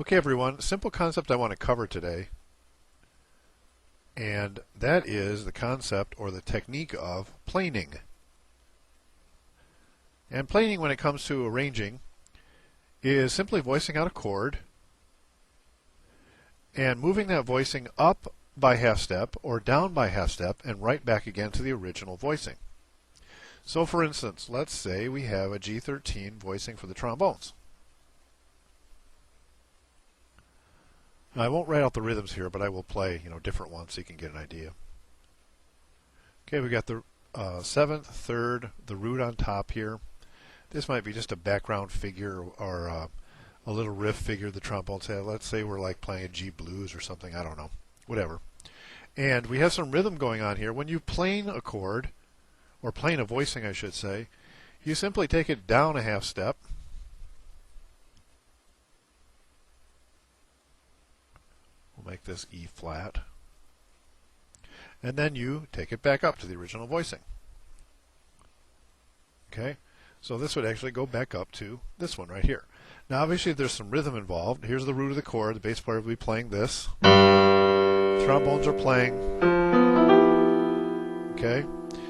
Okay, everyone, simple concept I want to cover today, and that is the concept or the technique of planing. And planing, when it comes to arranging, is simply voicing out a chord and moving that voicing up by half step or down by half step and right back again to the original voicing. So for instance, let's say we have a G13 voicing for the trombones. Now, I won't write out the rhythms here, but I will play different ones so you can get an idea. Okay, we got the 7th, 3rd, the root on top here. This might be just a background figure or a little riff figure the trombones have. Let's say we're like playing a G blues or something, I don't know, whatever. And we have some rhythm going on here. When you plane a chord, or plane a voicing I should say, you simply take it down a half step. We'll make this E flat. And then you take it back up to the original voicing. Okay? So this would actually go back up to this one right here. Now obviously there's some rhythm involved. Here's the root of the chord. The bass player will be playing this. Trombones are playing. Okay?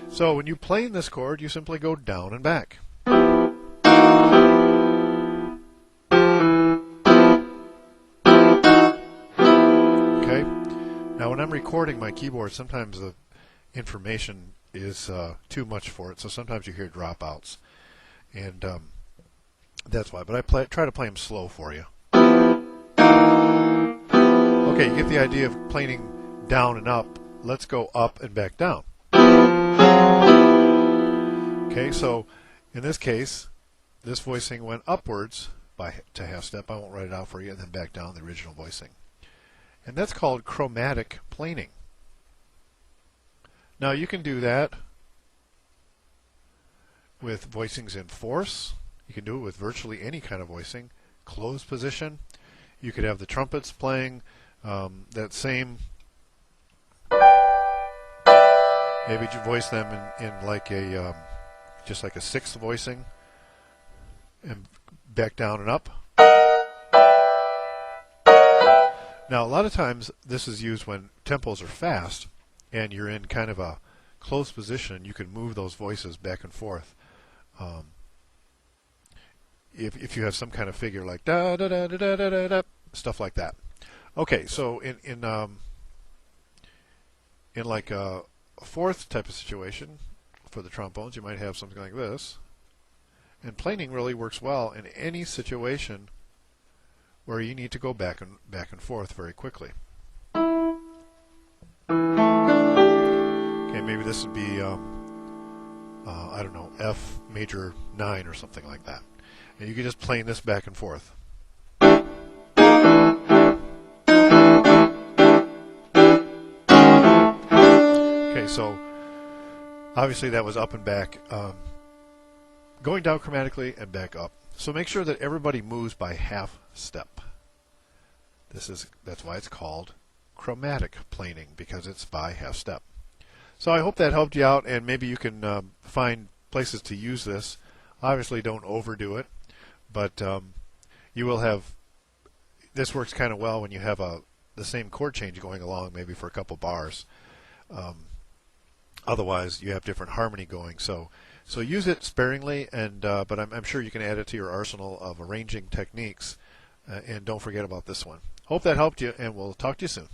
So when you plane this chord, you simply go down and back. Okay? Now when I'm recording my keyboard, sometimes the information is too much for it, so sometimes you hear dropouts. And that's why. But I try to play them slow for you. Okay, you get the idea of planing down and up. Let's go up and back down. Okay, so in this case, this voicing went upwards to half step. I won't write it out for you, and then back down the original voicing. And that's called chromatic planing. Now you can do that with voicings in fourths. You can do it with virtually any kind of voicing. Closed position. You could have the trumpets playing that same. Maybe you voice them in like a just like a sixth voicing, and back down and up. Now a lot of times this is used when tempos are fast and you're in kind of a closed position. You can move those voices back and forth. If you have some kind of figure like da da da da da da da, da stuff like that. Okay, so in like a fourth type of situation for the trombones, you might have something like this. And planing really works well in any situation where you need to go back and forth very quickly. Okay, maybe this would be I don't know, F major 9 or something like that. And you can just plane this back and forth. Okay, so obviously that was up and back, going down chromatically and back up. So make sure that everybody moves by half step. That's why it's called chromatic planing, because it's by half step. So I hope that helped you out, and maybe you can find places to use this. Obviously don't overdo it, but you will have, this works kind of well when you have the same chord change going along maybe for a couple bars. Otherwise you have different harmony going, so use it sparingly, and but I'm sure you can add it to your arsenal of arranging techniques, and don't forget about this one. Hope that helped you, and we'll talk to you soon.